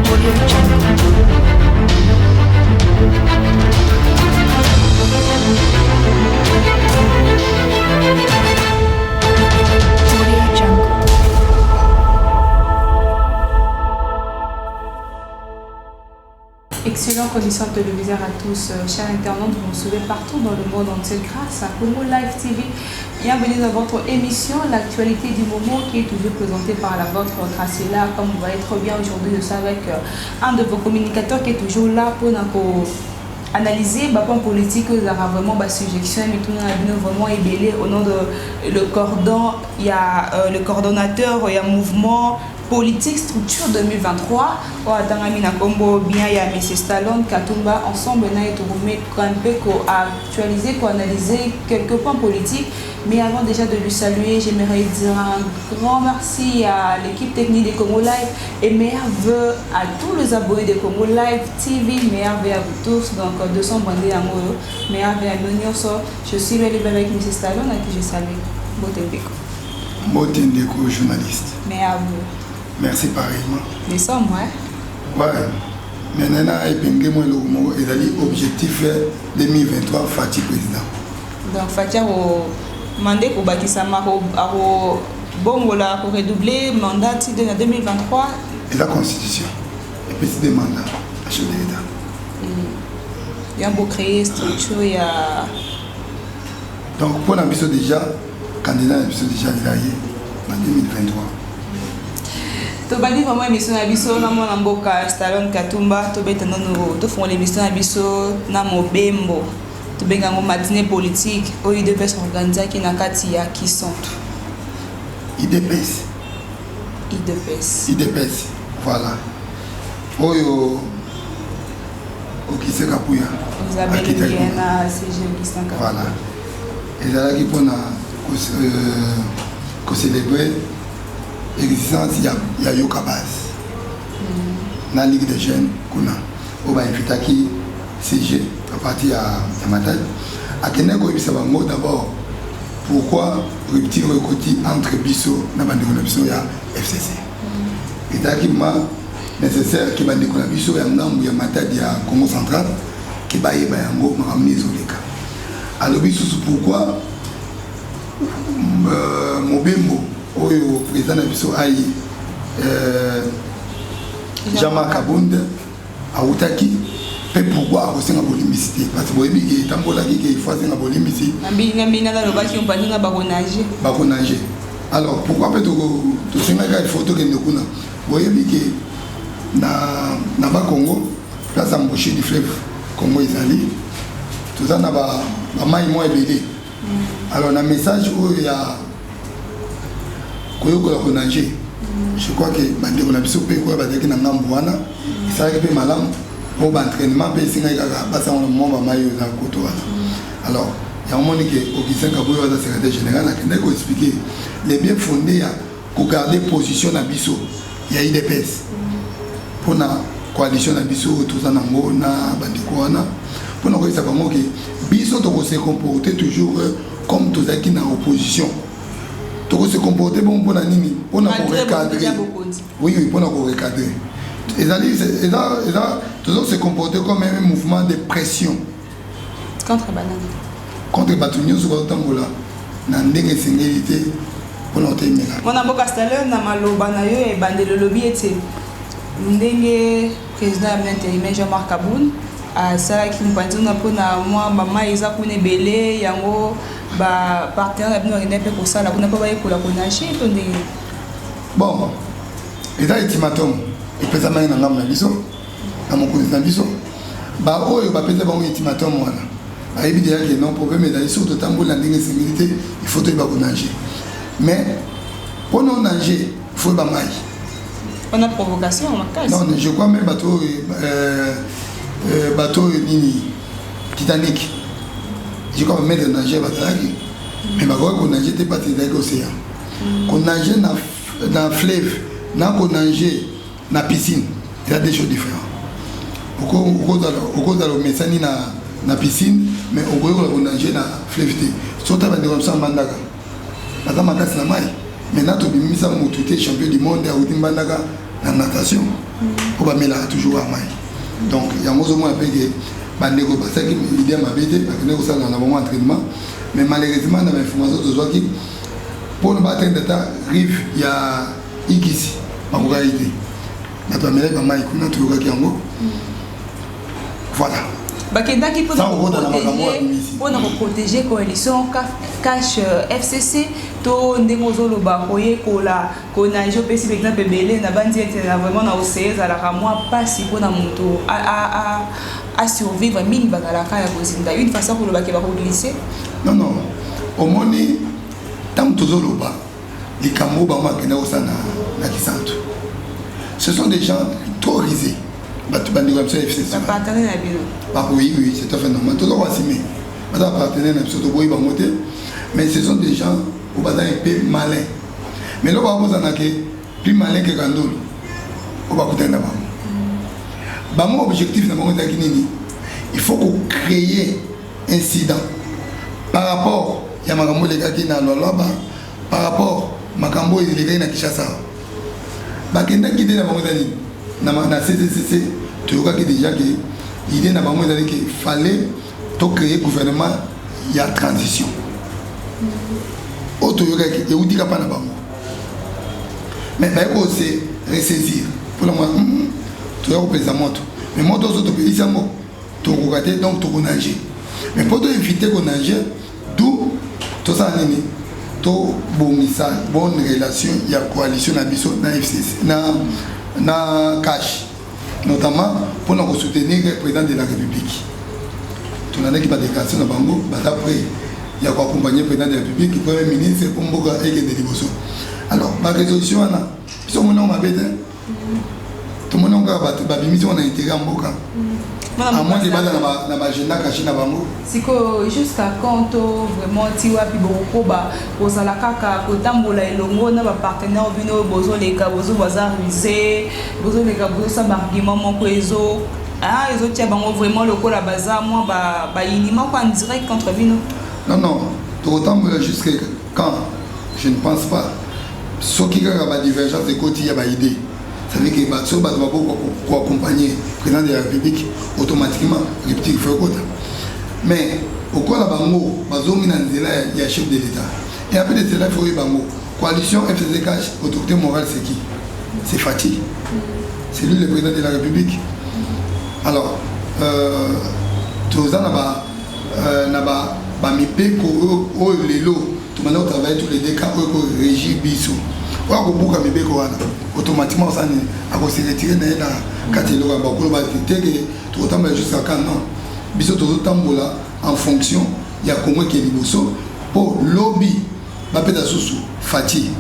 Audio Jungle. Audio Jungle. Excellent connaisseurs téléviseurs à tous, chers internautes, vous nous suivez partout dans le monde entier grâce à Congo Live TV. Bienvenue dans votre émission, l'actualité du moment qui est toujours présentée par la vôtre, Gracilla. Comme vous voyez trop bien aujourd'hui, je suis avec un de vos communicateurs qui est toujours là pour analyser le point politique, il y a vraiment des suggestions, mais tout le monde a vraiment ébellé au nom de le cordon, il y a le coordonnateur, il y a mouvement politique structure 2023 au Atangamina Combo bien il y a M. Stallone Katumba ensemble on a été un peu actualiser analyser quelques points politiques, mais avant déjà de lui saluer j'aimerais dire un grand merci à l'équipe technique de Congo Live et meilleurs vœux à tous les abonnés de Congo Live TV, meilleurs vœux à vous tous, donc 200 bandés à moi, meilleurs vœux à nous. Je suis avec M. Stallone à qui je salue. Botendeko journaliste. Mais à vous. Merci pareillement. Les sommes, ouais. Ouais. Maintenant, il y a l'objectif 2023 Fatih président. Donc, Fatih a demandé pour bâtir pour redoubler le mandat de 2023. Et la Constitution. Et puis, c'est des mandats à chef de l'État. Il y a un beau créer structure, il y a. Donc, pour l'ambition déjà, candidat l'ambition déjà en 2023. Tobandi vraiment émission na biso na mona mboka Stallone Katumba tobetana no to font l'émission na biso na mobembo to benga ngo matinée politique au IDPS organiser qui na kati ya Kisantu IDPS voilà oyo okise kapuya Isabelle Liena CG Kisantu voilà et là qui pour na ko célébrer l'existence il y a Yoka Base dans la Ligue des Jeunes on va inviter qui CG à partir de Matad à Kenego il d'abord pourquoi rupture côté entre Bisso et Bisso et FCC et qui m'a nécessaire qui va décoller Bisso et Ngambu ya Matad ya Congo central qui va y bango ramener Zoleka alors Bisso pourquoi Mobembo le président de Bisso Aïe Jean-Marc Kabonde a Outaki et pourquoi aussi la polémicité parce que vous voyez qu'il y a un peu il faut la polémicité alors pourquoi peut-être tout ce que il faut que nous vous voyez que dans le Congo là ça embauché du fleuve Congo Isali tout ça n'a pas maille moins belé alors dans le message où il y a je crois que on a besoin de quoi parce que nous avons ça qui est malade pour l'entraînement mais c'est pas on a maillot dans côté alors il y a un moment que au Kisan Kaboyo le secrétaire général a expliqué les bien fondés à garder position à Bisso il y a IDPS pour la coalition à Bisso tout ça nango na bandikoana pour nous ça vraiment que Bisso doit se comporter toujours comme tous ceux qui sont en opposition. Donc se comporter bon pour la nini, pour nous recadrer. Oui, pour nous recadrer. Et là, toujours se comporter comme un mouvement de pression. Contre banane. Contre Batunio sur le Tangola. Nandenge singélité pour notre émission. Mon ambo Stallone na maloba na yo e bande le lobby était. Ndenge président amène Jean-Marc Kaboun a ça qui nous pense na pona moi maman eza kune belé yango ba partenaire na bino pour ça là on n'a pas bailler pour la connacher tondé bon et là ultimatum et pesa mai na ngam na biso na moko na biso ba oyo ba pesa ba ultimatum wana ba ebi déjà que non problème dans surtout tambola ndenge sécurité il faut to ba connacher mais pour non nager il faut ba mai on a provocation en cas non je crois même bateau nini Titanic je crois mettre nager bateau mais ma qu'on nager t'es pas dans l'océan qu'on nager dans fleuve n'a qu'on nager dans piscine il y a des choses différentes au cause dans le messani na piscine mais au cause qu'on nager dans fleuve surtout avec des comme ça mandaka la makasi na mai maintenant tu bimisa motuté champion du monde à Oudimbandaka la natation pour mettre toujours à main. Donc il y a un moment peu que bandeko parce que l'idée m'a bête parce que nous ça dans un entraînement mais malheureusement dans l'information de toi qui pour ne pas atteindre ta rive il y a ikisi ma réalité na toi mais maman ikuna tu vois qui en voilà bakendaki pour protéger coalition cash FCC to ndengozo loba koye kola kona je peux par exemple belé na bandi était vraiment na OCS à la moi pas si pour na moto à survivre mine bakalaka ya kozinda une façon ko loba ke ba ko glisser non au moni tant tozo loba likambo ba ma kena osana na kisantu ce sont des gens trop risés batu bandi comme ça FCC ça partenaire na bino bah oui c'est tout à fait normal tout doit assumer bata partenaire na biso to boyi ba moté mais ce sont des gens au bata un peu malin mais là on va que plus malin que Gandolo on va coûter na ba mon objectif na bango ta kinini il faut qu'on crée incident par rapport ya makambo les gars qui na loloba par rapport makambo les gars na Kinshasa ba kenda kide na bango tani na CCC tu vois que déjà que l'idée n'a pas moins d'aller qu'il fallait tout créer gouvernement il y a transition autre yoga qui est dit pas na bango mais il faut aussi ressaisir pour le moment tu as repris sa moto mais moto autres pays ça mo tu regarder donc tu nager mais pour te éviter qu'on nage d'où tout ça nini to bongisa bonne relation il y a coalition na biso na FCC na cash notamment pour nous soutenir le président de la République. Tout le monde qui va déclarer dans Bango, après il y a accompagner le président de la République, le premier ministre pour Mboka et les délibérations. Alors ma résolution là, si on a bête, tout le monde a mission on a intégré en Mboka. À moins de battre dans l'agenda caché dans Bango. C'est que jusqu'à quand vraiment tiwa pi beaucoup ba kozala kaka kotambola elongo na ba partenaire bino bozo leka bozo bazar rusé bozo leka bozo sa argument moko ezo ah ezo tia bango vraiment lokola bazar moi ba inima ko en direct contre bino. Non tout tambola jusqu'à quand je ne pense pas ce qui a ba divergence de côté il y a ba idée. Ça veut dire que si on va accompagner le président de la République, automatiquement, les petits il faut mais au cours de la Bango, il y a un chef de l'État. Et après de cela, il faut y avoir coalition FCC Cash, autorité morale, c'est qui? C'est Fatih. C'est lui le président de la République. Alors, tout ça, tout le travail tous les deux cas, régir Bissou. Automatiquement ça a se retirer dans catégorie tout le jusqu'à quand non biso tout tambola en fonction il y a comment qui est liboso pour lobby ba peta susu fatigue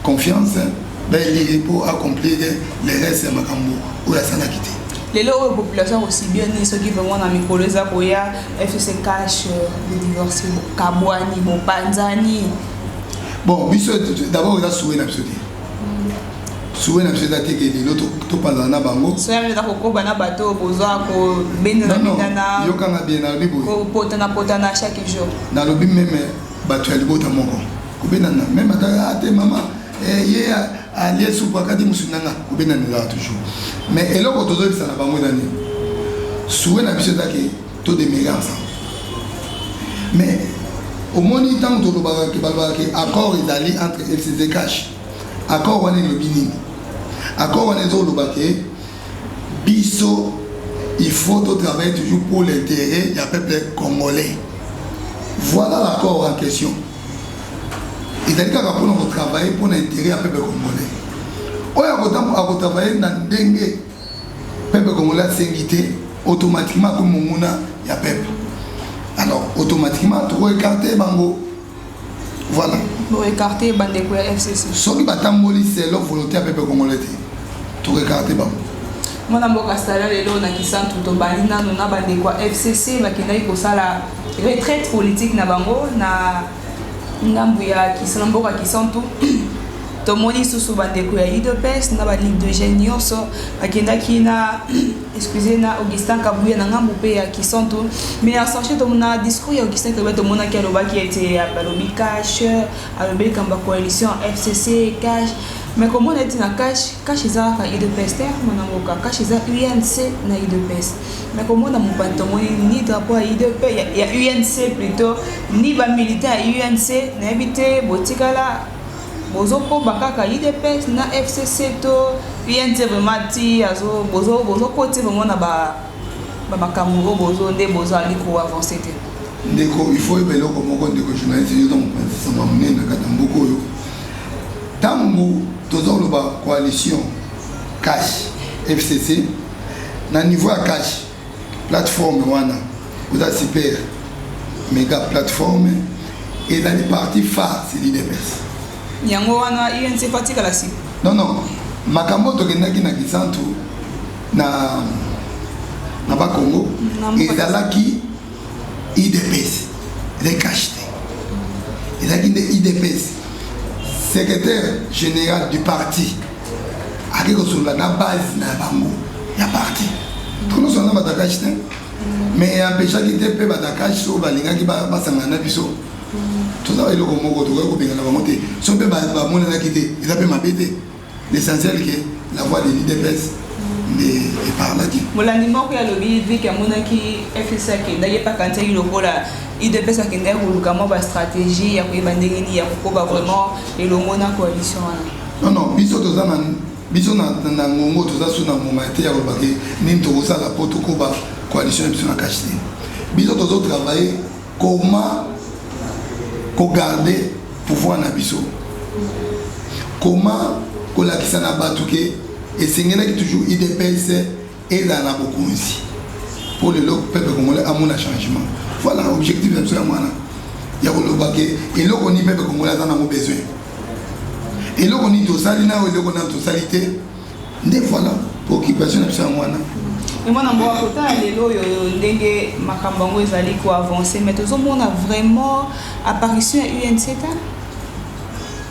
confiance pour accomplir les restes makambo ou la sana quitter les lots population aussi bien ni ceux qui vraiment dans micro les akoya FCC Cash de divorcer Kabwani Mopanzani. Bon, d'abord, il a souhaité l'absolu. Souhaité l'absolu, c'est que l'autre, tout pendant la bango. Souhaité l'absolu, c'est que bateau, besoin que ben na bidana. Yo kanga bien na bibo. Ko potana chaque jour. Na lobi même bateau à libota mongo. Ko benana même ate maman ye alié sous pakati musunanga. Ko benana là toujours. Mais et là ko tozo bisa na bango dani. Souhaité l'absolu, c'est que tout démérer ensemble. Mais au moment temps où accord est allé entre FCC Cash, accord on est le Bini, accord on est le Bisso, il faut travailler toujours pour l'intérêt du peuple congolais. Voilà l'accord en question. Il a dit qu'on va travailler pour l'intérêt du peuple congolais. On va travailler dans le dengue, le peuple congolais s'est invité automatiquement comme Mouna, il y a peuple. Alors, automatiquement, tu vas écarter Bango. Voilà. Vous écarter Bandeko FCC. Ce qui va t'emboliser, c'est leur volonté à peuple congolais. Tu vas écarter Bango. Moi, je suis installé là, qui sent tout au Balina, nous avons Bandeko FCC, qui a eu la retraite politique na Bango, na Nambuya, qui sont Namboka, qui sont tout. Tomoni sous bandeko ya IDPS na ba ligue de génios so akenda kina excusez na Augustin Kabuya na ngambo pe ya Kisonto mais à sortir de mon discours ya Augustin Kabuya to mona ki aloba ki était à Balobi Cash alobi kamba coalition FCC Cash Mais comment on a dit na cash eza ka IDPS terre mon avocat cash eza UNC na IDPS. Mais comment on a mon pantalon ni drapeau IDP il y a UNC plutôt ni ba militaire UNC na habité botikala bozoko bakaka IDPS na FCC to UNC vraiment ti azo bozo côté vraiment na ba makamuro bozo nde bozo ali ko avancer te. Ndeko il faut ebelo komoko ndeko journaliste yo donc sama munene na kata mboko yo. Tango tozo lo ba coalition cash FCC na niveau à cash plateforme wana oza super méga plateforme et dans les parties phares c'est l'IDPS. Yango wana UNC fatika la si. Non makambo to kendaki na kisantu na ba Congo et dalaki IDPS les cachetés. Et là IDPS secrétaire général du parti à sur la base na bango ya parti. Tout nous sommes dans cacheté mais empêcha qui était peu ba cache so balinga ki ba sangana biso. Tout ça il ko moko to ko benga na monter. So pe ba mona na kité, il a pe mabete. L'essentiel que la voix de l'IDPS et par là qui molandi moko ya lobi vika monaki FCC ki ndaye pa kanta yi lokola IDPS akende koluka mo ba stratégie ya koyeba ndenge ni ya kokoba vraiment elongo na coalition wana. Non biso toza na ngongo toza suna momate ya kolobaki nini tokosala po tokoba coalition biso na cache biso tozo travailler comment garder pouvoir na biso comment kolakisa na bato ke et c'est toujours IDPS et dans la bokonzi pour le peuple congolais à mon changement. Voilà l'objectif de ce moment. Il y a le baquet et là on y peuple congolais dans nos besoins. Et là on y tout ça, il y a le on a tout salité. Des voilà pour occupation de ce moment. Mais moi dans mon côté les lots ndenge makambango ezali ko avancer mais tout on a vraiment apparition à UNC ta.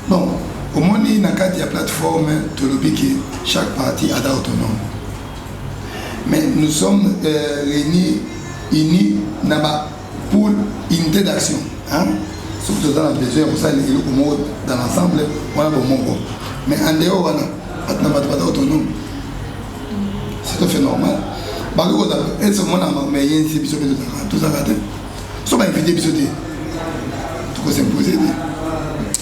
Bon. Au moins, il y a une plateforme qui chaque parti a autonome. Mais nous sommes réunis, unis pour unité d'action. Hein? Sauf que nous avons besoin pour ça, dans l'ensemble, on a bon mot. Mais en dehors, on n'a pas autonome. C'est tout à fait normal. Par contre, et ce moment-là, il y a une épisode de tout ça. Si on va inviter des épisodes, tout va s'imposer.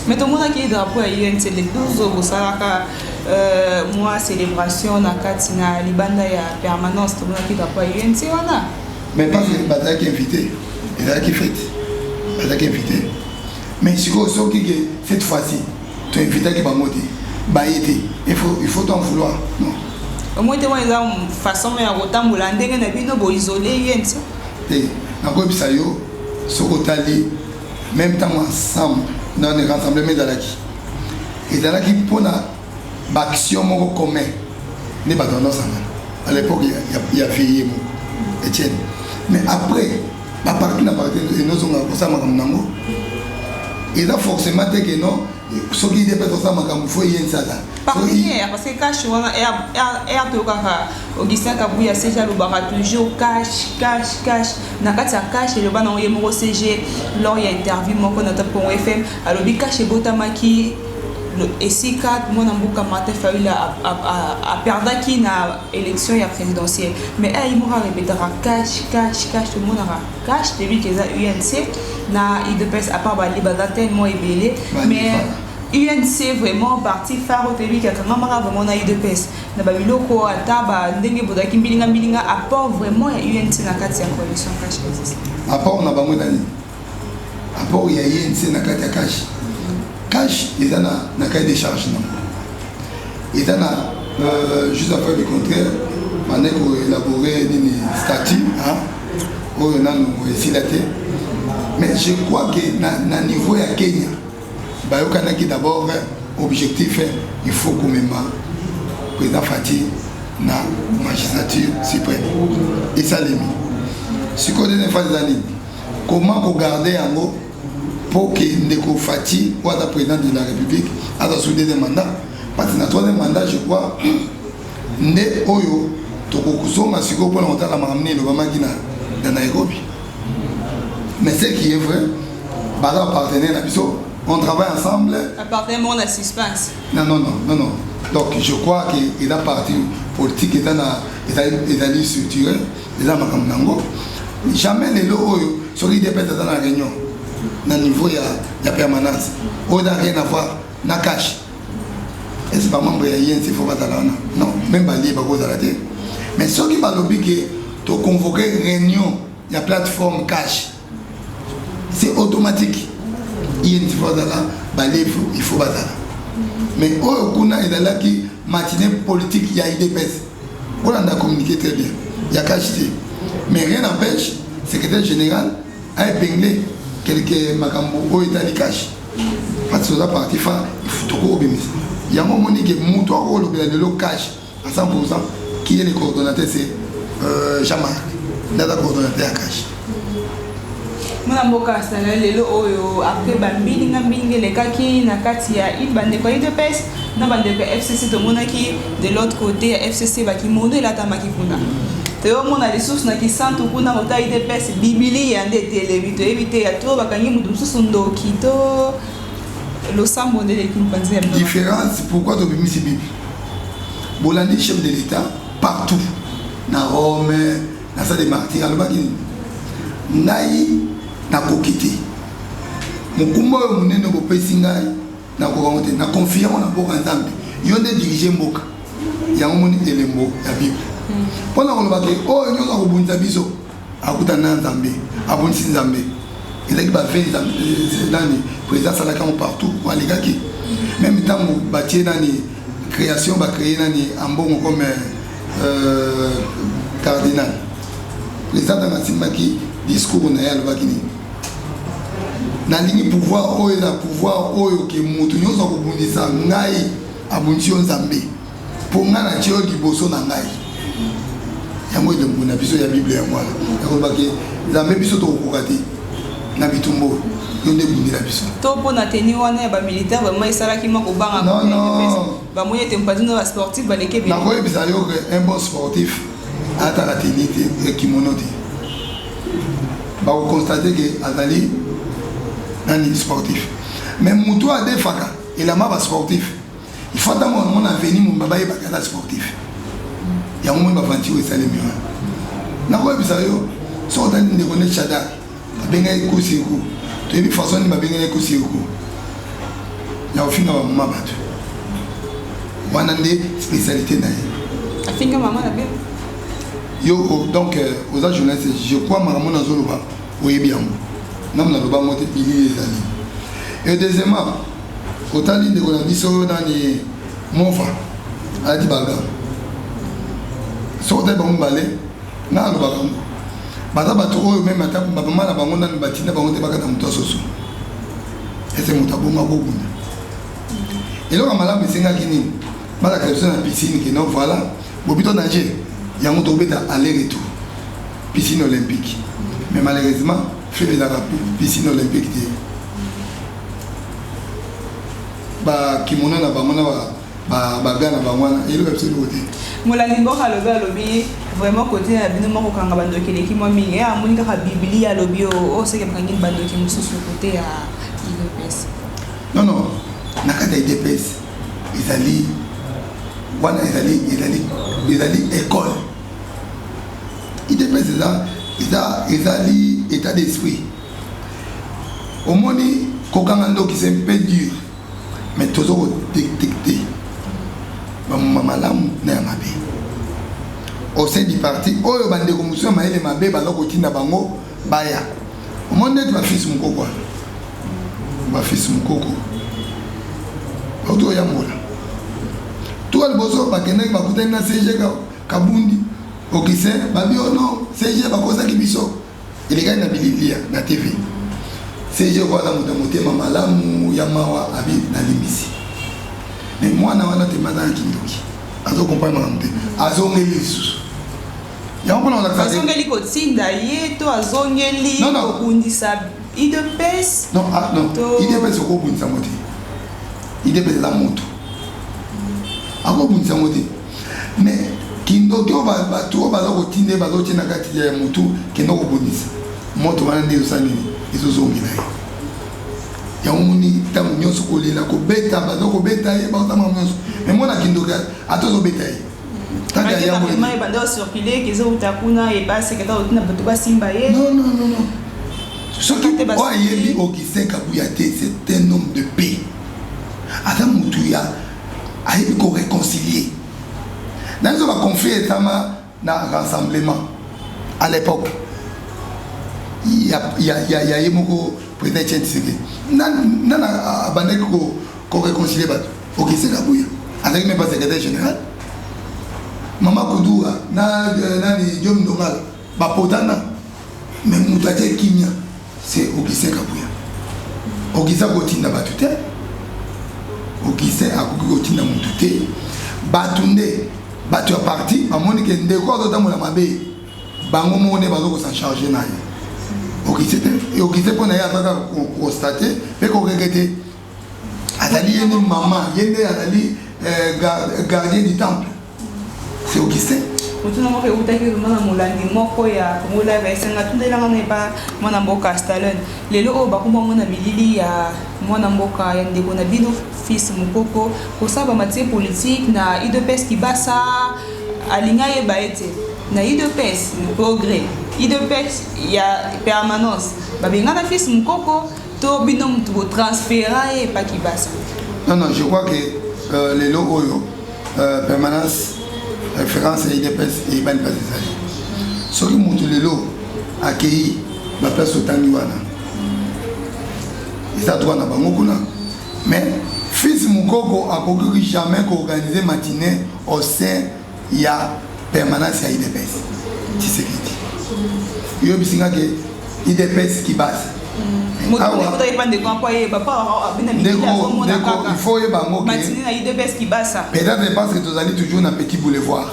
Mais tout le monde a qui est drapeau à UNC le 12 au Salaka mois célébration na katina libanda ya permanence tout le monde a qui est drapeau à UNC wana. Mais pas que bataille qui invité, il a qui fait, bataille qui invité. Mais si vous savez cette fois-ci, tu es invité qui va monter, il faut t'en vouloir, non. Au moins tu vois une façon mais à autant moulander que n'habite no bo isolé UNC. Et na quoi bisayo, sokotali même temps ensemble. Dans les rassemblements d'Alaki. Et d'Alaki, pour l'action commune, n'est pas dans nos à l'époque, il y a fait Etienne. Mais après, à partir de nos zones, il a forcément dit que non, ce qui est peut-être ça, il faut y aller. Partenaire, parce que cash, on a Augustin Kabouya, c'est toujours cash. Nakati cash, et le ban envoyé mon CG, lors il y a interview, mon connateur pour FM, alors bi cash et botamaki, et si 4 mon amour kamate faille à perdre qui na élection et présidentielle. Mais il m'aura répété cash, tout le monde aura cash, depuis qu'ils a UNC, na IDPS à part Bali, tellement ébélé, mais UNC vraiment parti phare au pays qui a vraiment na IDPS. Na babiloko ataba ndenge bodaki mbilinga apport vraiment ya UNC na kati ya coalition cash existe. Apport na bango dani. Apport ya UNC na kati ya cash. Cash est na cahier de charge non. Et dans juste après le contraire, on a élaboré une statut hein où on a nous silaté. Mais je crois que na niveau ya Kenya qui d'abord objectif il faut quand même président Fati na magistrature suprême et ça l'est mis ce qu'on est phase d'année comment garder en haut pour que Ndeko Fati ou la président de la République à la sous deuxième mandat parce que dans troisième mandat je crois ne oyo tokokusoma siko pour monter la ramener le vraiment qui dans Nairobi mais ce qui est vrai bala partenaire na biso on travaille ensemble. Apparemment, on a suspense. Non. Donc, je crois qu'il a parti politique, il a structuré, il a jamais les lots, sur l'IDP dans la réunion, dans le niveau, il y a permanence. Il n'y a rien à voir, il y a cash. Et c'est pas membre, il y a faut pas non, même pas lié, pas arrêter. Mais ce qui va l'objet que tu convoquer réunion, il y a plateforme cash. C'est automatique. Il y a une fois là, il faut battre. Mais il y a là qui matinée politique, il y a IDPS. On a communiqué très bien. Il y a cash. Mais rien n'empêche, le secrétaire général a épinglé quelques macambo au état de cash. Parce que ça parti faire, il faut trop obéir. Il y a un moment qui est monté le cash à 100%. Qui est le coordonnateur, c'est Jean-Marc. Il est le coordonnateur à cash. Mwana mboka sana lelo oyo après bambili ngambingi lekaki na kati ya bandeko ya IDPS na bandeko ya FCC tomonaki de l'autre côté ya FCC bakimondo elatamaki kuna toyomona lisusu na kisantu kuna kota IDPS bibili ya nde televi toyebi te ya to bakangi mutu mosusu ndoki to losambo nde leki mpanzi ya différence pourquoi tobimisi bibi bolandi chef de l'État partout na Rome na sa de martyrs alobaki ngai na kokite mokumba oyo monene bopesi ngai na kokango te na confiance na mboka nzambe yo nde dirige mboka yango moni elembo ya bible mpona koloba ke oyo nyonso akobundisa biso akuta na nzambe abundisi nzambe ezalaki bave nani président asalaki yango partout alekaki même ntango batie nani création bacréé nani ambongo comme cardinal président ntango asimbaki discours na ye alobaki nini nalingi pouvoir oyo na pouvoir oyo ke moto nyonso akobundisa ngai abundisi yo nzambe mpo ngai na tie oyo liboso na ngai yango elembo na biso ya bible ya mwana yakolobaki nzambe biso tokokoka te na bitumba oyo yo nde bundela biso to mpo na teni wana ya bamilitaire vraiment esalaki ma kobanga bamoni ete mpasi na basportif baleki ebele nakoyebisa yo ke un bon sportif ataka teni te kimono te bakokonstate ke azali nani sportif mais mutu adefaka elamba basportif il faut ntango mona aveni momba bayebaka aza sportif yango moi bavanti oyo esalemi wana nakoyebisa yo soki otali ndeko ne shadak babengaki kosirku toyebi façon nini babengaki kosirku ya kofinga bamama bato wana nde spécialité na ye afinga mama na be yo donc oza journaliste je crois makambo nazoloba oyebi yango nam naloba ngo te bilili ezali et deuxièmement otali ndeko na biso nani mova alati baga soki otali bango mbale nga alobaka ngo baza bato oyo meme ata bamama na bango nani batinda bango te bakata moto asoso ese moto abonga kobunda eloko malamu esengaki nini balaka biso na piscine keno voilà bobito danger yango tobeta aller retour piscine olympique mais malheureusement fait de la piscine olympique te ba kimono na bango na ba gana bango na eloko biso eloko te molandi mboka alobi vraiment côté ya bino moko kanga bandoki eleki mwa mingi amoni kaka biblia alobi o seke bakangi bandoki mosusu côté ya IDPS non na kati ya IDPS ezali wana ezali école IDPS ezali état d'esprit omoni kokanga ndoki c'est un peu dur mais tozo kodétecter bamama malamu na ya mabe au sein du parti oyo bandeko mosusu ya mayele mabe baza kotinda bango baya omoni neti bafisi mokoko wana bafisi mokoko auto oyambola tuka liboso bakendaki bakutani na CG kabundi okise babi ono CG bakozaki biso elekaki na bililia na TV CG kwana moto motema malamu ya mawa abi na limbisi mais mwana wana te mazana kindoki azo comprendre makambo te azongeli lisusu yango mpona olakisa azongeli kotinda ye to azongeli kobundisa IDPS non IDPS okobundisa mo te IDPS eza moto akobundisa mo te mais kindoki oyo bato oyo baza kotinde bazotie na kati ya motu kende kobundisa moto wana nde ezosala nini ezozongela ye ya moni tango nyonso kolela kobeta bazo kobeta ye ba tama nyonso mais mona kindoka atozo beta ye tanga ya mo mais bando circuler que zo utakuna et passe que dans bato ba simba ye non ce qui quoi yebi Augustin Kabuya c'est un homme de paix Adam Mutuya a eu qu'on réconcilier dans on va confier sama na rassemblement à l'époque il y a moko président Tshisekedi nana abandé ko réconcilier bato Augustin Kabuya avec même pas secrétaire général Mama Koudoua na ni Diom Ndongal ba potana mais mutaje kimia c'est Augustin Kabuya Augustin Gotinda batute Augustin akoki Gotinda mutute batunde batu ya parti amoni ke ndeko azotambola mabe bango mone bazoko s'en charger na ye Augustin pona ya ataka constater pe ko regretter azali yene mama yene azali gardien du temple c'est Augustin Otuna mo utaki mwana mulandi moko ya kongola ba esenga tundela ngane ba mwana mboka Stalin lelo o bakumba mwana milili ya mwana mboka ya ndeko na bino fils mukoko kosaba matie politique na IDPS Kibasa alinga ye baete na IDPS progrès IDPS ya permanence babenga na fils mukoko to bino mtu transférer pa Kibasa. Non je crois que lelo oyo permanence référence à IDPS et Iban Pazizali. Ce qui montre le lot a accueilli la place au Tanguana. Et ça doit n'a pas beaucoup. Mais fils Moukoko a conclu jamais qu'organiser matinée au sein il y a permanence à IDPS. Tu sais qui dit. Il y a besoin que IDPS qui base. Il faut y avoir peut-être je pense que tu allez toujours dans petit boulevard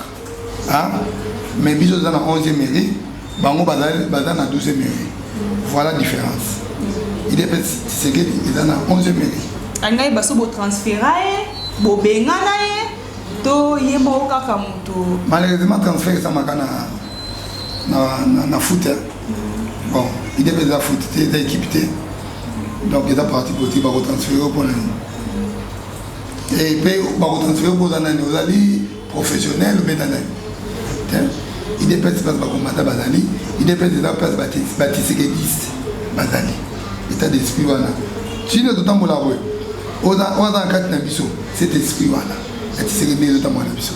mais bis dans la 11e mairie bango bazal dans 12e mairie voilà la différence il est c'est que il dans la 11e mairie angai baso bo transférer bo bengana ye to yemo kaka muto malheureusement transfert ça makana na foot bon il est déjà foot c'est équipe donc il est parti politique va transférer pour l'année et puis va transférer pour l'année aux alliés professionnels ou bien il est pas de place comme Mata Bazali il est pas de place bâtissé que 10 Bazali état d'esprit voilà si nous tout en la rue on a un cadre d'ambition cet esprit voilà bâtissé que des autres mois d'ambition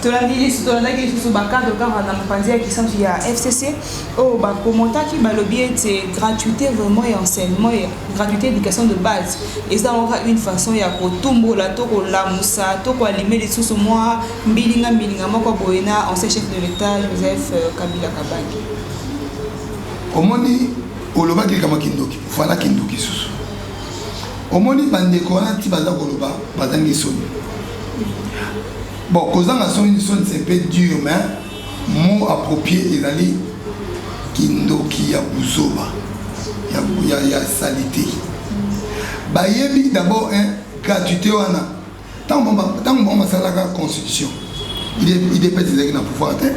tolandi tolanda ki susu bakado kaka na mopanzi ya kisantu ya FCC oyo bakomotaki balobi ete gratuité vraiment ya enseignement ya gratuité éducation de base eza moka une façon ya kotumbola to kolamusa to koalime lisusu mwa mbilinga moko boye na ancien chef de l'État Joseph Kabila Kabange omoni olobaki kama kindoki fala kindoki susu omoni bandeko wana ti baza koloba bazangi soni bon, causant la son c'est un peu dur, mais mot approprié il allait kindoki ya buzoba ya salité. Bayebi d'abord gratuité wana. Tant bon ça la constitution. Il est pas des na pouvoir terre.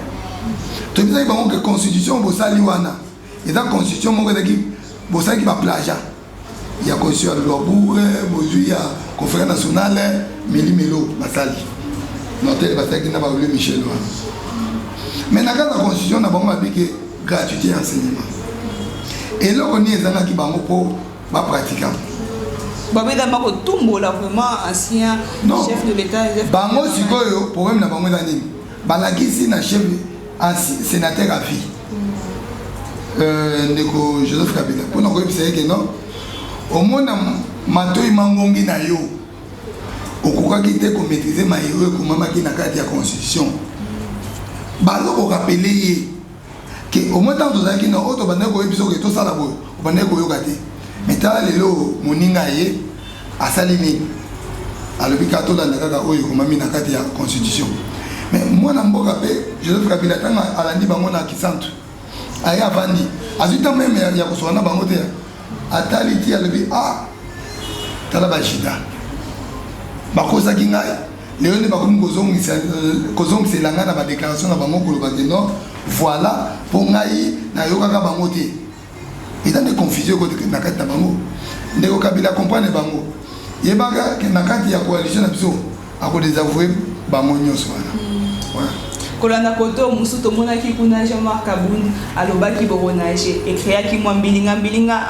Tu dis que la constitution bo sali wana. Et dans constitution mon qui bo sali ba plagia. Il y a constitution de l'Oboure, il y a conférence nationale, Melo basali. Noter parce qu'il n'a pas voulu Michel. Mais dans la constitution, on a vraiment appliqué gratuité enseignement. Et là, on est dans qui bango pour pratiquant. Babé d'abord tout là vraiment ancien chef de l'État. Bango si quoi problème na bango d'anime. Balaki si na chef sénateur à vie. Ndeko Joseph Kabila. Pour nous dire que non. Au moins matoi mangongi na yo. Okokaki te ko maîtriser maïro ko mamaki na carte ya constitution balo ko rappeler que au moins tant tozaki na auto bande ko ebiso ke to sala boyo bande ko yokate mais tala lelo moninga ye asali ni alobi ka to landa kaka oyo ko mami na carte ya constitution mais moi na mboka pe Joseph Kabila tanga alandi bango na kisantu aya vandi azuta même ya ko sona bango te atali ti alobi tala ba shida bakosa kinga leo ne bakomi kozongisa langa na ba déclaration na bango koloba que non voilà pour ngai na yokaka bango te eza nde confusion na kati na bango ndeko Kabila comprendre bango yebaka na kati ya coalition na biso akodésavouer bango nyonso wana kolanda koto musu tomonaki kuna Jean-Marc Kaboun alobaki boronage ekreaki mwa mbilinga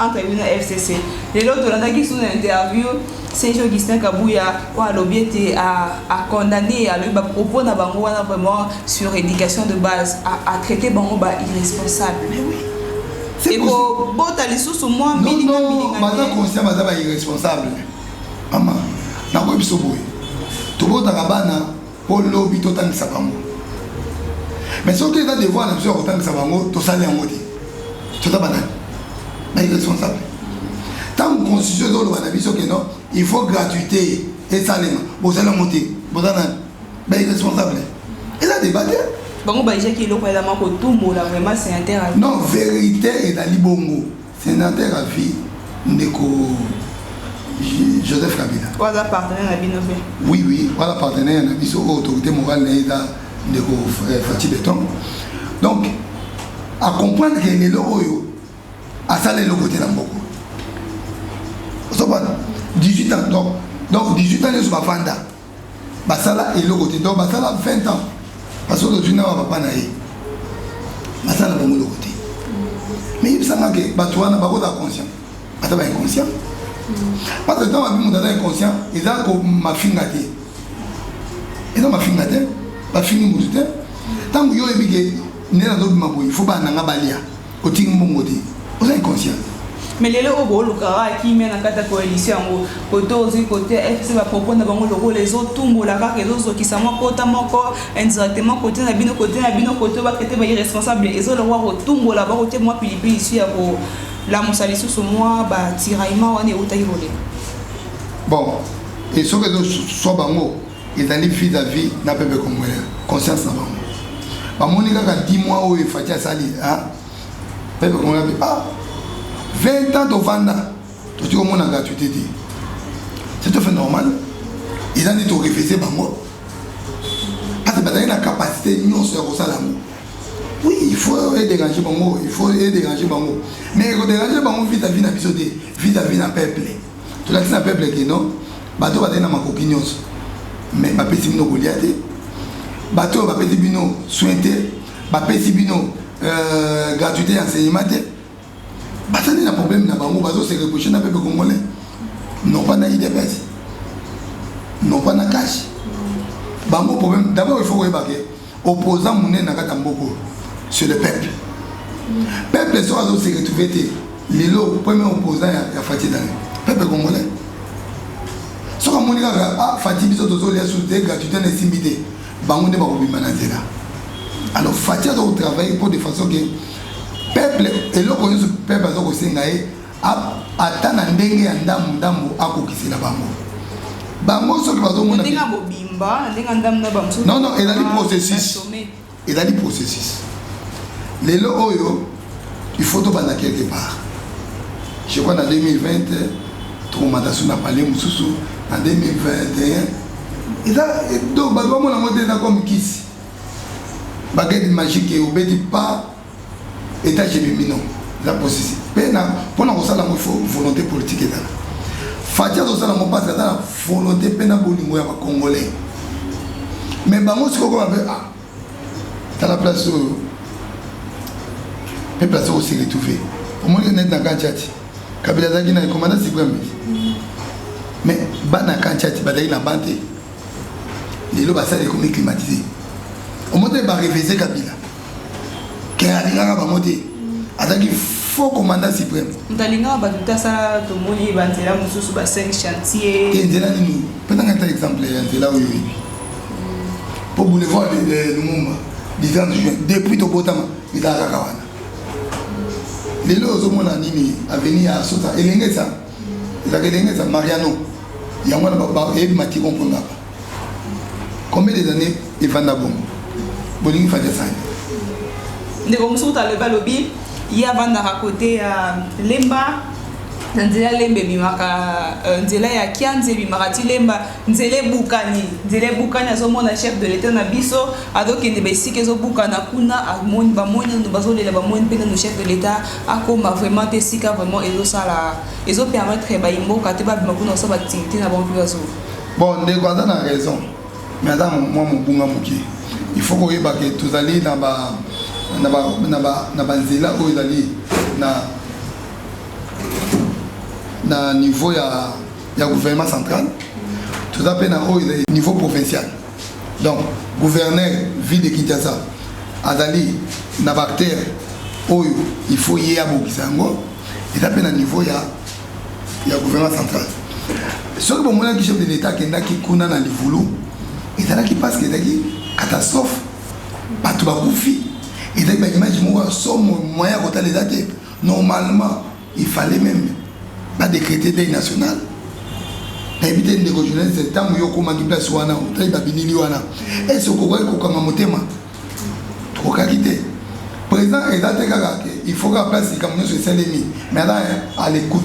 entre lui na FCC lelo tolandaki sous interview Serge Augustin Kabuya alobi ete a condamné alobi ba propos na bango wana vraiment sur éducation de base à traiter bango ba irresponsable. Mais oui. Et ko bota lisusu mwa mbilinga baza conscient baza ba irresponsable mama na ko biso boye to bota kabana po lobi to tangisa bango mais ce qui est devoir na biso ko tangisa bango to sali yango te to tabana ba irresponsable tant que constitution do lo na biso que non il faut gratuité et salema bozala monter bozana ba irresponsable et la débattre bango ba déjà ki loko ela mako tumbola vraiment c'est intéressant non vérité et la libongo c'est intérêt à vie ndeko Joseph Kabila voilà partenaire na bino be oui voilà partenaire na biso autorité morale na eda ndeko Fati Beton donc à comprendre que les oyo à ça le côté na mboko so ba 18 ans donc 18 ans sur bafanda basala et le côté donc basala 20 ans parce que tu n'as pas naé basala bongo le côté mais il s'en que batouana ba ko conscient ata ba inconscient parce que dans mon dada inconscient ils a ko mafingate ils ont mafingate ba fini muzite tant que yo ebike nena do bimabo il faut ba nanga balia o ting mbongo te vous êtes inconscient mais lelo obo lukara qui mène en kata coalition ngo koto ozi côté FC va proposer bango loko les autres tumbo la kaka les autres qui sont kota moko indirectement côté na bino côté ba kete ba irresponsable et zo le roi tumbo la ba côté moi pilipi ici ya ko la mosalisu so moi ba tiraillement wana uta irole bon et ce que so bango ils allaient vis-à-vis na peuple congolais conscience na bango ba monika ka 10 mois o efatia sali hein peuple congolais ah 20 ans de vanda, tu dis au monde en gratuité. C'est tout fait normal. Ils ont dit au réfléchir bango. Parce que la capacité non sur l'amour. Oui, il faut déranger bango, mais il faut déranger bango vis-à-vis d'un épisode, vis-à-vis d'un peuple. Tu l'as dit un peuple qui non, bateau va tenir ma coquignon. Mais ma petite bino Goliath, bateau va petit bino sointé, ma petite bino gratuité enseignement. Parce qu'il y a un problème dans le monde, c'est que les peuple congolais n'ont pas d'IDPS, n'ont pas de cash. Problème. D'abord, il faut voir que l'opposant sur le peuple. Le peuple se retrouvé les premiers opposants à Fatih dans le peuple congolais. Ce qu'on dit, Fatih Biso Tozo, les soutiens gratuitement estimés, Bango ne va pas y alors Fatih doit travailler pour de façon que peuple et le connaît ce peuple azoko sengaye atana ndenge ya ndambo akokisela bango soki bazomona ndenge bobimba ndenge ndambo na bango non il a dit processus lelo oyo il faut to bana quelque part je crois en 2020 traumatisation na parler mususu en 2021 il a donc bazomona moté na comme kisi baguette magique et obédi pas état géminon la processus pour nous ça la volonté politique est là Fatia do ça la mon passe la volonté pena bolingo ya congolais mais bango siko ko ba ah dans la place peuple ça aussi retrouvé au moins net na kanchati Kabila zaki na commandant suprême mais bana kanchati badai na bante lelo basale comme climatisé au moins ba réviser Kabila alinga ba moté ataki faux commandant suprême ndalinga ba tuta sala to moni ba nzela mususu ba 5 chantier et nzela nini pendant un exemple ya nzela oyo pour boulevard de Lumumba 10 juin depuis to botama idaka kawana lelo ozomona nini avenir à Sota elengeza elengeza Mariano yango na ba e mati comprendre combien d'années Evanda Bongo bolingi fa desana ndeko mususu taleba lobi ya vanda à côté Lemba nzela lembe bimaka nzela ya kianze bimaka tilemba nzela bukani azomona chef de l'état na biso azokende besika ezobukana kuna amoni bamoni no bazolela bamoni mpe no chef de l'état akoma vraiment te sika vraiment ezopermettre bayimboka te babima kuna osa baactivité na bango mpe bazo bon ndeko aza na raison mais aza mwa mobunga moke il faut koyeba ke tozali na banzela oyo ezali na niveau ya gouvernement central, tout à fait au niveau provincial. Donc, gouverneur, ville de Kinshasa, Azali, Nabacter, Oyo, il faut y aller à Bokisango, et ça à niveau ya gouvernement central. Ce que mon chef de l'État qui est kuna na livulu, et ça qui passe que c'est catastrophe, pas tout va bouffer, et ça qui imagine moi somme moyen contre les attaques. Normalement, il fallait même pas décréter deuil national. Éviter des journalistes, tant que vous avez place wana, vous avez babinili wana. Et ce que vous avez comme motema, trop qualité. Président il faut que la place des camions soit l'ennemi. Maintenant, à l'écoute.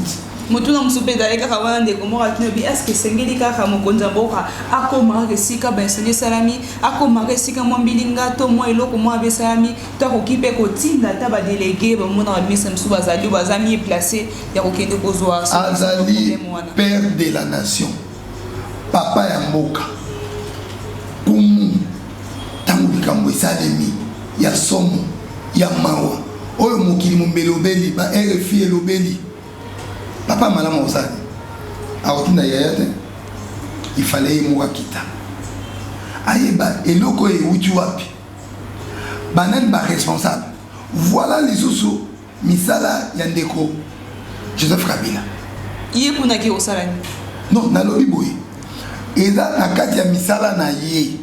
Motuna musupe daleka kawana de komora kinobi est-ce que sengeli kaka mokonza mboka akoma resika ba senge salami akoma resika mwambilinga to mwa eloko mwa be salami to kokipe ko tinda ta ba délégué ba mona ba misa msuba zali bazami placé ya kokende kozwa Azali père de la nation papa ya mboka kumu tangu bikambo salemi ya somo ya mawa oyo mokili mombele obeli ba RFI elobeli papa malama osali akotinda yaya te il fallait yemoko akita ayeba eloko euti wapi banani baresponsable voilà lisusu misala ya ndeko Joseph Kabila ye kunaki osala non nalobi boye eza na kati ya misala na ye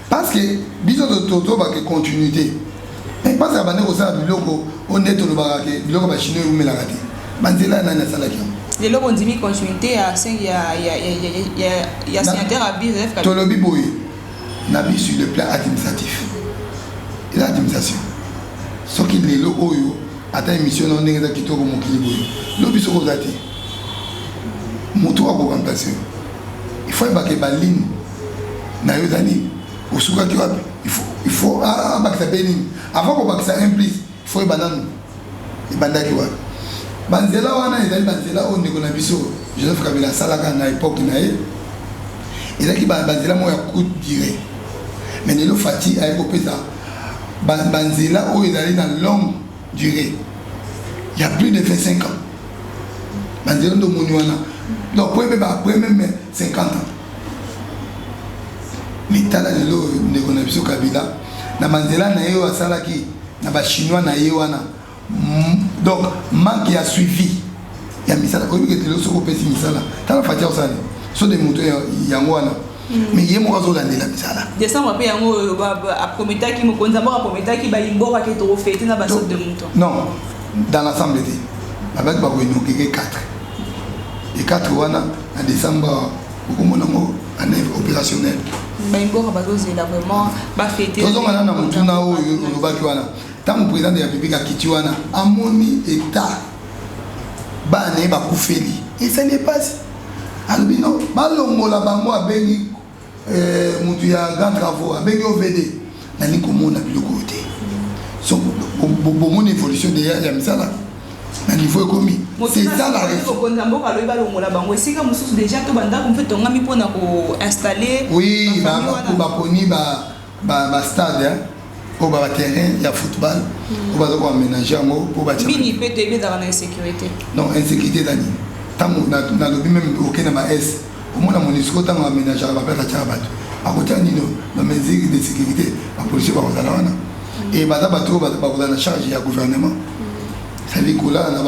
parce que biso tozobake continuité parce que bande kosala biloko onde tolobaka ke biloko bachinois eumelaka te banzela nani asalaki les lobes ont dit continuité à 5 il y a signataire à BZF tolobi boye nabi sur le plan administratif et l'administration ce qui les lo oyo ata émission na ndenge za kitoko mokili boye lobi soko zati moto wa ko remplacer il faut ba ke baline na yo dani osuka ki wapi il faut ba ka benini avant ko ba ka implice il faut banane ibandaki wapi banzela wana ezali banzela oyo ndeko na biso Joseph Kabila salaka na époque na ye ezalaki banzela moya coup direct mais lelo fati aye kopesa banzela oyo ezali na longue durée il y a plus de 25 ans banzela ndo moni wana donc po ebe après même 50 ans mais tala lelo ndeko na biso Kabila na banzela na ye oyo asalaki na ba chinois na ye wana. Donc, manque a suivi. Il y a misala. Quand il y a des choses qui misala, t'as la fatia aussi. Sur des moutons, il y a un wana. Mais il y a moi qui la misala. Décembre après, il y a un comité qui me compte d'abord un comité qui va y avoir qui est fait dans la sorte de moutons. Non, dans l'assemblée, avec Bakou il y a 4. Et 4 wana en décembre, beaucoup de monde en opérationnel. Mais il y a vraiment pas fêté. Tous on a un mouton na o yobaki wana. Tant le président de la République a quitté wana amoni état bane ba kufeli et ça n'est pas alors non balongo la bango abengi mutu ya grand travaux abengi OVD nani komona biloko te so bon évolution de ya misala na niveau commis c'est ça la raison ko nzambo ka loba balongo la bango esika mususu déjà to banda ko fait tongami pona ko installer oui ba poni ba stade hein au terrain, il y a football, on va devoir aménager un mot pour bâtir. Bini peut être dans l'insécurité. Non, insécurité d'année. Tant qu'on a le même aucun nama S, au moins la MONUSCO, tant qu'on aménage à la bête à Tchabat. À côté de mesures de sécurité, la police va vous aller. Et madame Bateau va vous aller charge du gouvernement. Ça veut dire que là, on a un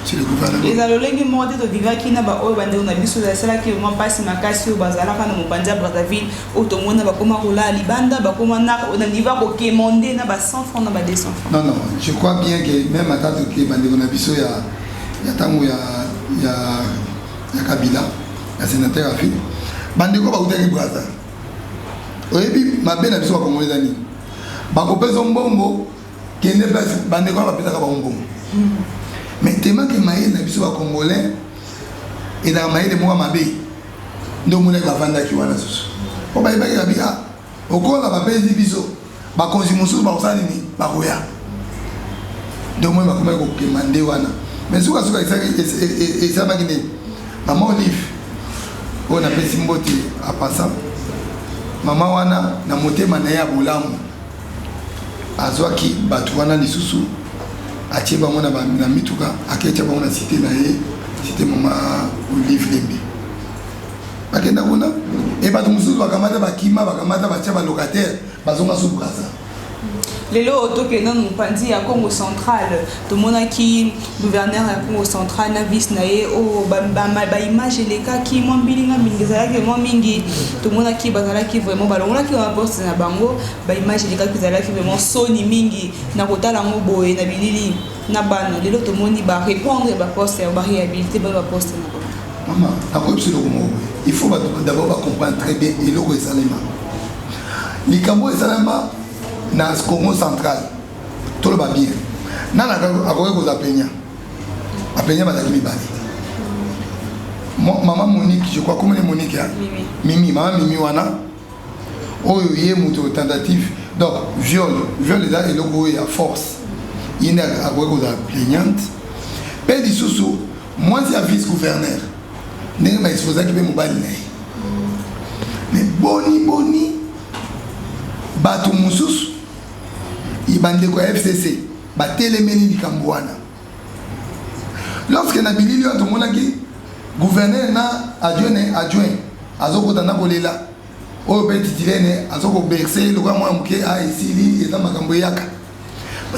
sur le gouvernement. Les allolégues montés de Diva qui n'a pas eu on a vu sur la salle qui m'a passé ma casse au bazar quand on m'a Brazzaville, automne n'a pas comment rouler Libanda, comment on a dit va qui mondé n'a pas 100 francs, n'a pas 200 francs. Non, non, je crois bien que même à table que on a vu il y a Tango, il y a Kabila, il y a sénateur Afri. Bandeko va goûter Brazza. Et puis, ma belle a vu sur comment les amis. Bakopé Zombongo. Mais mais tellement que mayele na biso ba congolais et na mayele mo mabe ndo mona ba vanda ki wana susu o ba ibaki ba bia o ko la ba pezi biso ba konzi musu ba osani ni ba koya ndo mo ba kuma ko kemande wana mais suka et ça ba kine maman Olive on a pesi mboti a passant maman wana na motema na ya bolamu azwaki batu wana lisusu atie bango na mituka aketia bango na cité na ye cité mama Olive Lembe bakenda kuna e batu mususu bakamata bakima bakamata batia ba locataire bazonga subukaza lelo otokenda mopanzi ya Congo central tomonaki gouverneur ya Congo central na vice na ye o baimage elekaki mwa mbilinga mingi ezalaki mwa mingi tomonaki bazalaki vraiment balongolaki baposte na bango baimage elekaki ezalaki vraiment soni mingi na kotala yango boye na bilili na bana lelo tomoni barépondre baposte ya baréhabilité baposte na bango mama nakoyebisa eloko moko il faut d'abord bacomprendre très bien eloko esalema likambo esalema na Congo central tout le bien nana akoki koza apenya bazalaki mibali maman Monique je crois comment Monique ya Mimi maman Mimi wana oyo ye moto tentative donc viol eza eloko ya force yine akoki koza plaignante mpe lisusu mwasi ya vice gouverneur ndenge maexposaki mpe mobali na ye mais boni bato mosusu ibandeko ya FCC batelemeli likambo wana lorsque na bilili oyo tomonaki gouverneur na adjoint azokota na kolela oyo mpe titulaire azokoberse lokola mwana moke esili eza makambo eyaka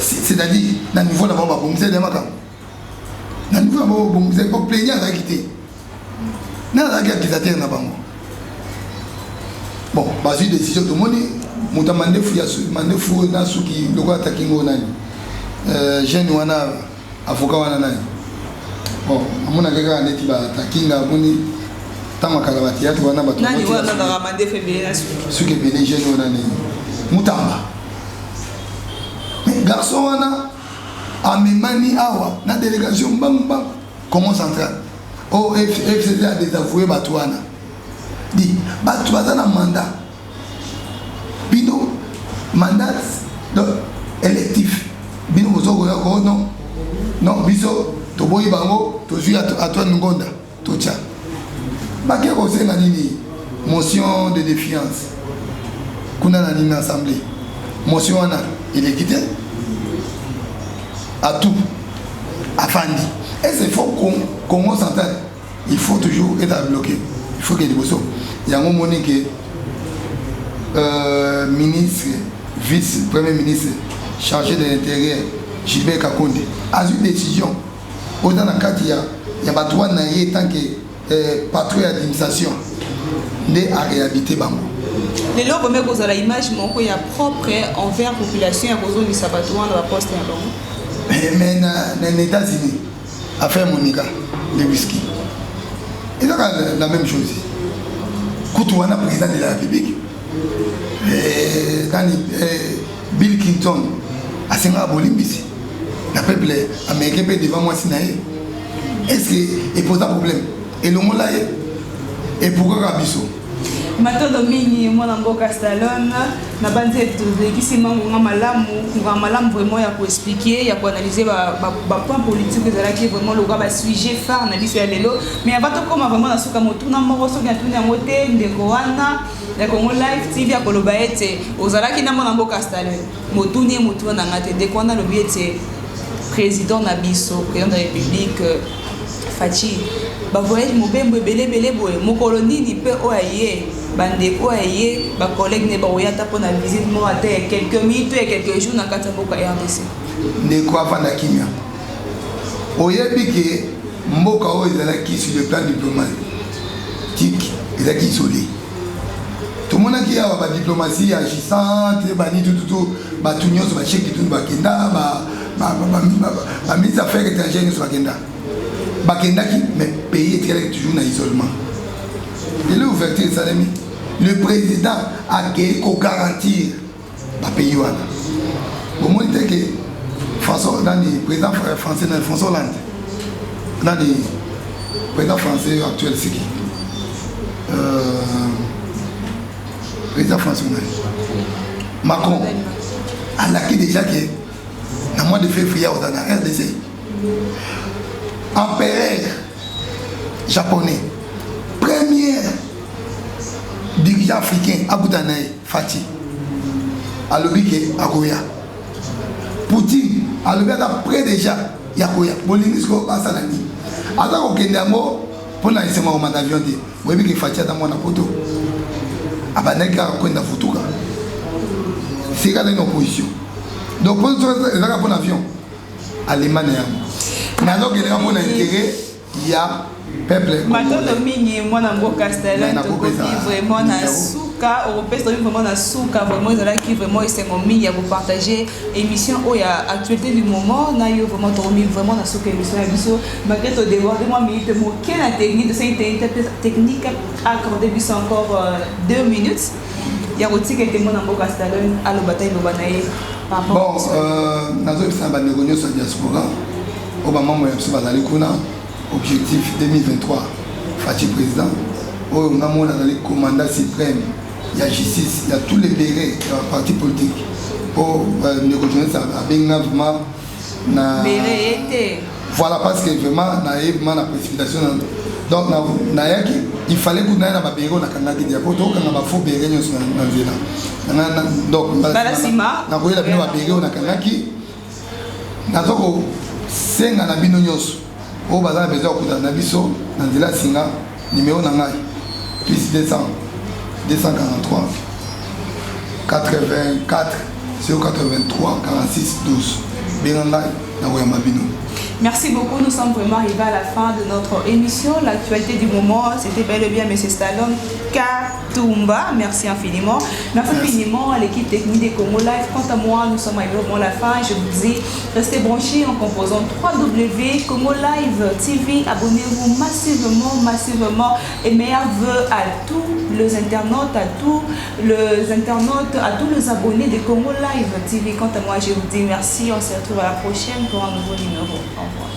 c'est-à-dire na niveau na bango babongisa eza makambo na niveau na bango babongisa plaignant azalaki te na azalaki accusateur na bango bon bazwi décision tomoni moto mandefu na suki loko ataki ngo nani jeune wana avocat wana nani bon amona kaka neti bataki nga moni tama kala batiatu wana bato nani wana na mandefu ebele na suki ebele jeune wana ni mutamba mais garçon wana amemani awa na délégation mbang comment central o FCD a désavoué bato wana di bato baza na mandat bino mandat électif bino kozokoya ko non biso toboyi bango tozwi Antoine Ngonda totia bakia kosenga nini motion de défiance kuna na nini assemblée motion wana eleki te à tout afandi et c'est fort Congo central il faut toujours être bloqué il faut que liboso yango moni ke ministre vice-premier ministre chargé de l'intérieur Gilbert Kakonde a eu décision autant na kati ya bato wana ye tant que patrouille d'administration nde a réhabilité bango lelo bomé kozala image moko ya propre envers population ya kozongisa bato wana baposte ya bango mais na États-Unis affaire Monica Lewinsky il a la même chose kutu wana président de la République Bill Clinton asenga bolimbisi na peuple américain pe devant moi sinaye est-ce que et pose un problème et le mola et pourquoi biso matondo mingi mwana mboka Stallone na banze tozekisi mangunga malamu vraiment ya expliquer ya analyser ba point politique ezalaki vraiment le ba sujet phare na biso ya lelo mais abato koma vraiment na suka motuna moko soki atuni yango te ndeko wana ya Congo Live TV ya koloba ete ozalaki na mwana mboka Stallone motuni motuna na ngate ndeko wana lobi ete président na biso président de la République Fachi ba voyage mobembo ebele boye mokolo nini pe oyaye bandeko aye ba collègue ne ba oyata pour na visite mo ate quelques minutes et quelques jours na kata mboka RDC ndeko afanda kimia oyebi ke mboka o ezalaki sur le plan diplomatique ezalaki isolé tout monde qui a ba diplomatie agissante bani tout ba tunyoso ba cheki tout ba kenda ba mise affaires étrangères sur agenda bakendaki mais pays était toujours dans isolement et l'ouverture salami le président a garantir le pays wana bon moi que François dans le président français François Hollande Dans les présidents français actuels, c'est qui président français, Macron. Elle a déjà que dans le mois de février, on a RDC. Empereur japonais. Premier dirigeant africain, Aboudanaï Fati. Alobike Agoya. Poutine, Alobike après déjà Yakoya. Bolingisco Basanani. Attends qu'on ait un mot pour l'enseignement au mandat d'avion. Vous voyez que Fati a dans mon poto. Abaneka a na futuka. C'est quand une opposition. Donc pour un avion, Allemagne. Maintenant qu'il y a un intérêt, il y a peuple. Maintenant, moi, dans Castellan, vraiment na souka, européen, vraiment na souka, vraiment ils ont là qui vraiment ils sont mis à vous partager émission où il y a actualité du moment, na yo vraiment dormi vraiment na souka émission, malgré tout débordement, mais il te manque la technique de cette technique accordée bis encore 2 minutes. Il y a aussi quelques mots dans Castellan à la bataille de Banaï. Bon, nazo bisa ba négocio sur diaspora. Au moment où il y a objectif 2023, Fati président. Où on a le commandant suprême, il y a justice, il y a tous les bérets, il y a partis politiques. Pour négocier ça, vraiment voilà, parce que vraiment la précipitation. Donc il fallait que nous ayons un béret, on a dit pour tout qu'on a faux béret dans zéla. Donc on a béret, on a kanaki. Nazoko senga na bino nyonso o bazala besoin okuta na biso na nzela singa numéro na ngai plus 200 243 84 083 46 12 benga ngai na koyamba bino. Merci beaucoup, nous sommes vraiment arrivés à la fin de notre émission. L'actualité du moment, c'était bel et bien M. Stallone Katumba. Merci infiniment. Merci infiniment à l'équipe technique des Congo Live. Quant à moi, nous sommes arrivés vraiment à la fin. Je vous dis, restez branchés en composant www.congo Live TV. Abonnez-vous massivement. Et meilleurs vœux à tous les internautes, à tous les abonnés de Congo Live TV. Quant à moi, je vous dis merci. On se retrouve à la prochaine pour un nouveau numéro. Au revoir.